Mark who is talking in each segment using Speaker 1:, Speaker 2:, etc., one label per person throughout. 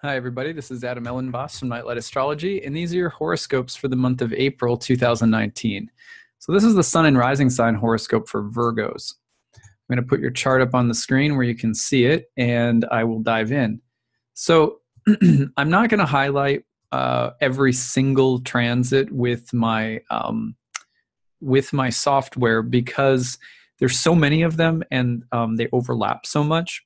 Speaker 1: Hi, everybody. This is Adam Elenbaas from Nightlight Astrology, and these are your horoscopes for the month of April 2019. So this is the Sun and Rising sign horoscope for Virgos. I'm going to put your chart up on the screen where you can see it, and I will dive in. So I'm not going to highlight every single transit with my software because there's so many of them and they overlap so much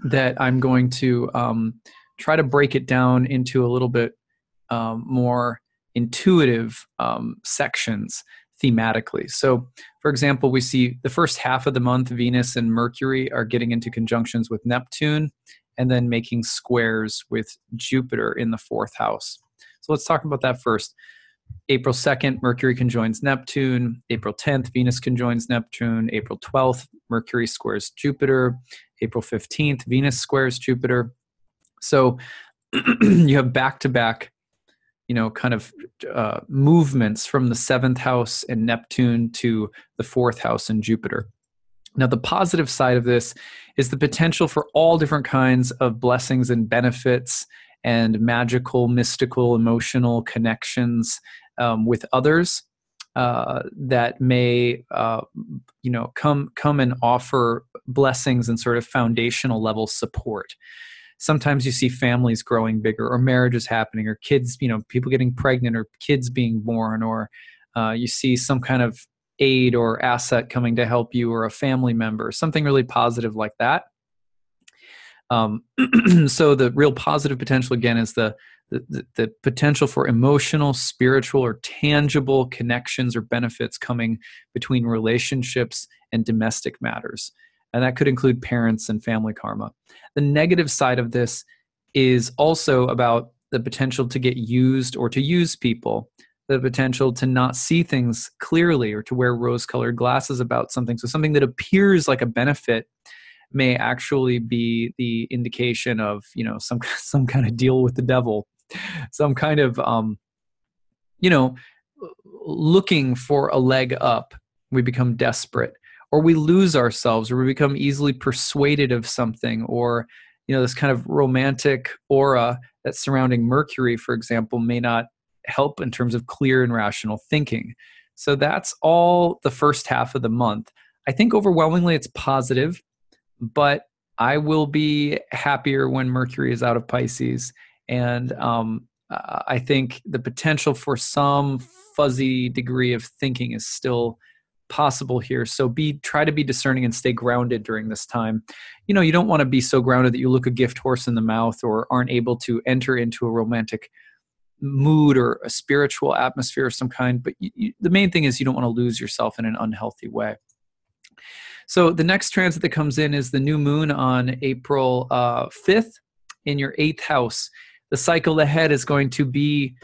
Speaker 1: that I'm going to try to break it down into a little bit more intuitive sections thematically. So, for example, we see the first half of the month, Venus and Mercury are getting into conjunctions with Neptune and then making squares with Jupiter in the fourth house. So let's talk about that first. April 2nd, Mercury conjoins Neptune. April 10th, Venus conjoins Neptune. April 12th, Mercury squares Jupiter. April 15th, Venus squares Jupiter. So you have back-to-back, movements from the seventh house and Neptune to the fourth house and Jupiter. Now, the positive side of this is the potential for all different kinds of blessings and benefits and magical, mystical, emotional connections with others that may, come and offer blessings and sort of foundational level support. Sometimes you see families growing bigger, or marriages happening, or kids, people getting pregnant, or kids being born, or you see some kind of aid or asset coming to help you, or a family member, something really positive like that. So the real positive potential, again, is the potential for emotional, spiritual, or tangible connections or benefits coming between relationships and domestic matters. And that could include parents and family karma. The negative side of this is also about the potential to get used or to use people, the potential to not see things clearly or to wear rose-colored glasses about something. So something that appears like a benefit may actually be the indication of, some kind of deal with the devil, some kind of, looking for a leg up. We become desperate, or we lose ourselves, or we become easily persuaded of something, or, this kind of romantic aura that's surrounding Mercury, for example, may not help in terms of clear and rational thinking. So that's all the first half of the month. I think overwhelmingly it's positive, but I will be happier when Mercury is out of Pisces. And I think the potential for some fuzzy degree of thinking is still possible here. So try to be discerning and stay grounded during this time. You don't want to be so grounded that you look a gift horse in the mouth or aren't able to enter into a romantic mood or a spiritual atmosphere of some kind. But the main thing is you don't want to lose yourself in an unhealthy way. So the next transit that comes in is the new moon on April 5th in your 8th house. The cycle ahead is going to be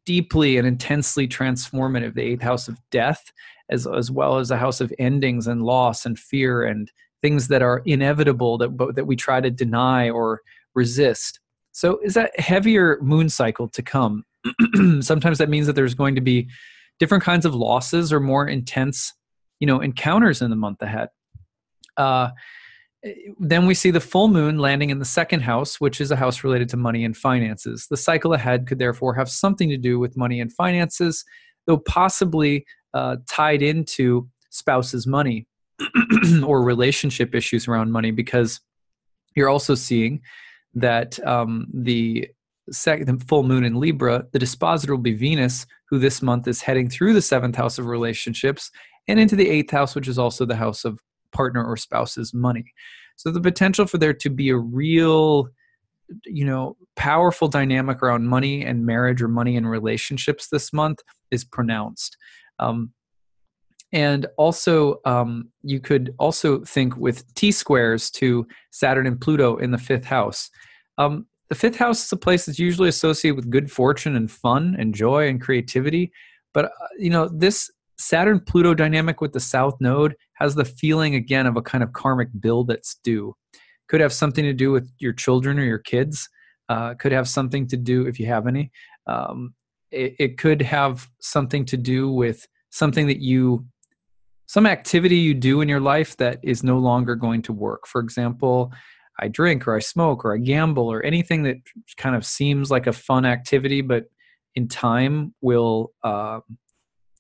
Speaker 1: deeply and intensely transformative. The 8th house of death, as well as a house of endings and loss and fear and things that are inevitable that we try to deny or resist. So is that heavier moon cycle to come? Sometimes that means that there's going to be different kinds of losses or more intense, encounters in the month ahead. Then we see the full moon landing in the second house, which is a house related to money and finances. The cycle ahead could therefore have something to do with money and finances, though possibly tied into spouse's money or relationship issues around money, because you're also seeing that the full moon in Libra, the dispositor will be Venus, who this month is heading through the 7th house of relationships and into the 8th house, which is also the house of partner or spouse's money. So the potential for there to be a real, powerful dynamic around money and marriage or money and relationships this month is pronounced. And also, you could also think with T-squares to Saturn and Pluto in the 5th house. The 5th house is a place that's usually associated with good fortune and fun and joy and creativity. But, this Saturn-Pluto dynamic with the South Node has the feeling, again, of a kind of karmic bill that's due. Could have something to do with your children or your kids. Could have something to do, if you have any. It could have something to do with something that some activity you do in your life that is no longer going to work. For example, I drink or I smoke or I gamble or anything that kind of seems like a fun activity, but in time will,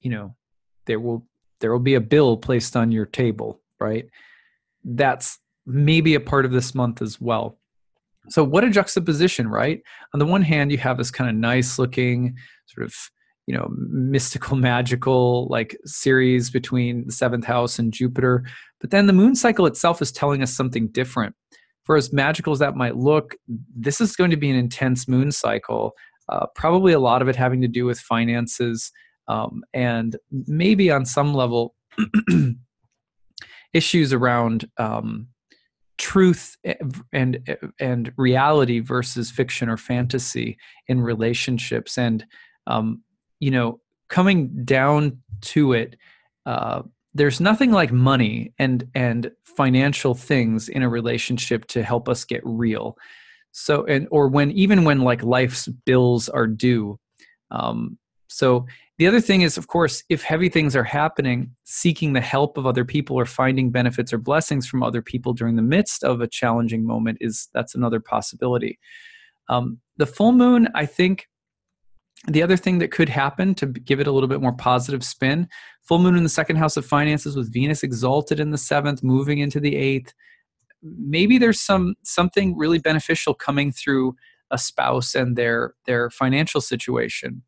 Speaker 1: you know, there will be a bill placed on your table, right? That's maybe a part of this month as well. So what a juxtaposition, right? On the one hand, you have this kind of nice looking sort of, mystical, magical like series between the seventh house and Jupiter. But then the moon cycle itself is telling us something different. For as magical as that might look, this is going to be an intense moon cycle, probably a lot of it having to do with finances, and maybe on some level issues around truth and reality versus fiction or fantasy in relationships. And coming down to it, there's nothing like money and financial things in a relationship to help us get real. So, or even when like life's bills are due. So the other thing is, of course, if heavy things are happening, seeking the help of other people or finding benefits or blessings from other people during the midst of a challenging moment that's another possibility. The full moon, I think, the other thing that could happen to give it a little bit more positive spin, full moon in the second house of finances with Venus exalted in the seventh, moving into the eighth. Maybe there's something really beneficial coming through a spouse and their financial situation,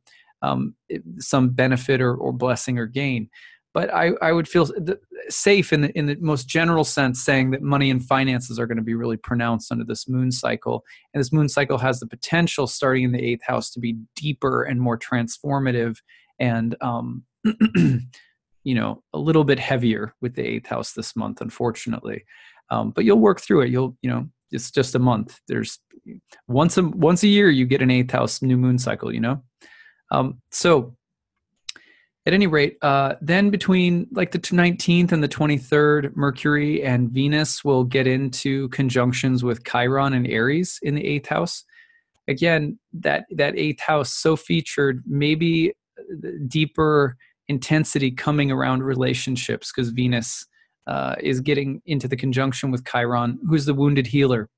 Speaker 1: some benefit or blessing or gain. But I would feel safe in the most general sense saying that money and finances are going to be really pronounced under this moon cycle. And this moon cycle has the potential, starting in the eighth house, to be deeper and more transformative and, a little bit heavier with the eighth house this month, unfortunately. But you'll work through it. It's just a month. There's once a year you get an eighth house new moon cycle, So at any rate, then between like the 19th and the 23rd, Mercury and Venus will get into conjunctions with Chiron and Aries in the eighth house. Again, that eighth house so featured, maybe deeper intensity coming around relationships because Venus is getting into the conjunction with Chiron, who's the wounded healer.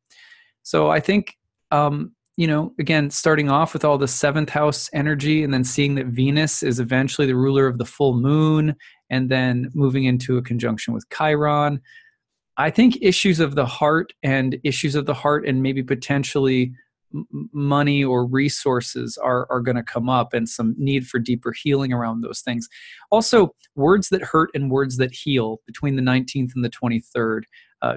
Speaker 1: So I think, again, starting off with all the seventh house energy and then seeing that Venus is eventually the ruler of the full moon and then moving into a conjunction with Chiron. I think issues of the heart and maybe potentially money or resources are going to come up, and some need for deeper healing around those things. Also, words that hurt and words that heal between the 19th and the 23rd.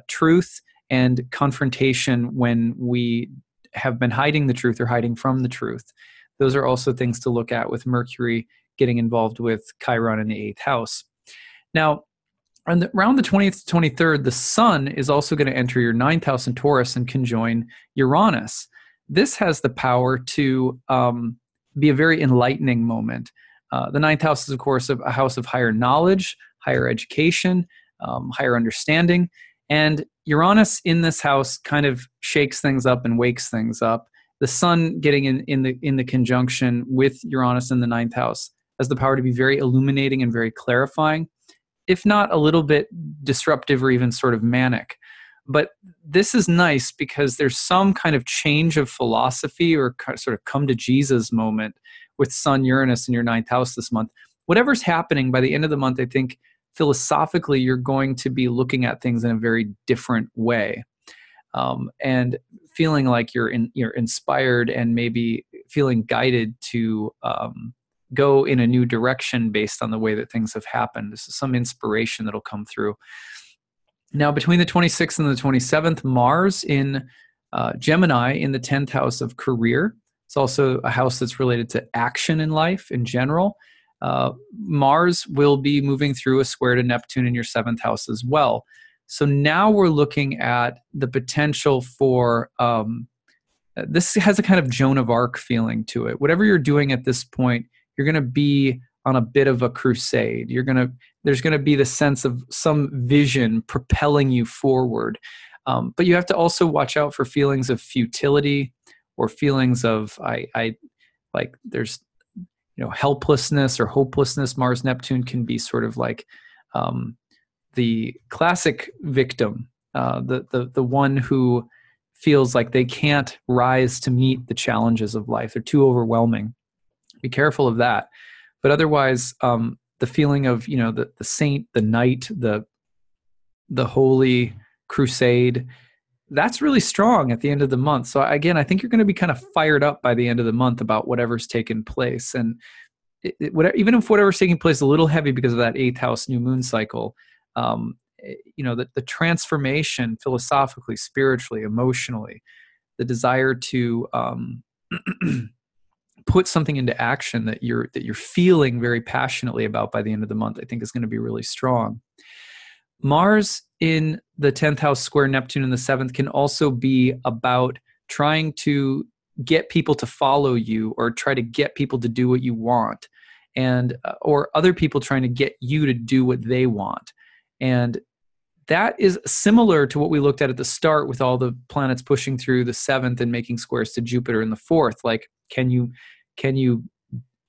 Speaker 1: Truth and confrontation when we have been hiding the truth or hiding from the truth. Those are also things to look at with Mercury getting involved with Chiron in the eighth house. Now, around the 20th to 23rd, the sun is also going to enter your ninth house in Taurus and conjoin Uranus. This has the power to be a very enlightening moment. The ninth house is, of course, a house of higher knowledge, higher education, higher understanding. And Uranus in this house kind of shakes things up and wakes things up. The sun getting in the conjunction with Uranus in the ninth house has the power to be very illuminating and very clarifying, if not a little bit disruptive or even sort of manic. But this is nice because there's some kind of change of philosophy or sort of come to Jesus moment with Sun Uranus in your ninth house this month. Whatever's happening by the end of the month, I think philosophically you're going to be looking at things in a very different way, and feeling like you're inspired and maybe feeling guided to go in a new direction based on the way that things have happened. This is some inspiration that'll come through. Now, between the 26th and the 27th, Mars in Gemini in the 10th house of career. It's also a house that's related to action in life in general. Mars will be moving through a square to Neptune in your 7th house as well. So now we're looking at the potential for, this has a kind of Joan of Arc feeling to it. Whatever you're doing at this point, you're going to be on a bit of a crusade. There's going to be the sense of some vision propelling you forward. But you have to also watch out for feelings of futility or feelings of, there's, helplessness or hopelessness. Mars Neptune can be sort of like the classic victim, the one who feels like they can't rise to meet the challenges of life. They're too overwhelming. Be careful of that. But otherwise, the feeling of, you know, the saint, the knight, the holy crusade, that's really strong at the end of the month. So again, I think you're going to be kind of fired up by the end of the month about whatever's taken place. And even if whatever's taking place is a little heavy because of that 8th house new moon cycle, you know, the transformation philosophically, spiritually, emotionally, the desire to put something into action that you're feeling very passionately about by the end of the month, I think is going to be really strong. Mars in the 10th house square Neptune in the 7th can also be about trying to get people to follow you or try to get people to do what you want, and or other people trying to get you to do what they want. And that is similar to what we looked at the start with all the planets pushing through the 7th and making squares to Jupiter in the 4th. Like, can you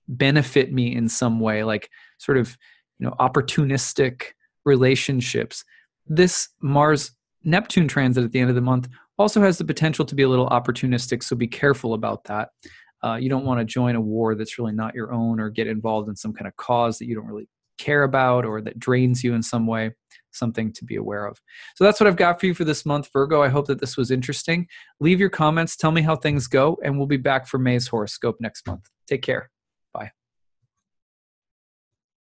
Speaker 1: benefit me in some way? Like sort of, you know, opportunistic relationships. This Mars Neptune transit at the end of the month also has the potential to be a little opportunistic, so be careful about that. You don't want to join a war that's really not your own, or get involved in some kind of cause that you don't really care about or that drains you in some way. Something to be aware of. So that's what I've got for you for this month, Virgo. I hope that this was interesting. Leave your comments. Tell me how things go, and we'll be back for May's horoscope next month. Take care.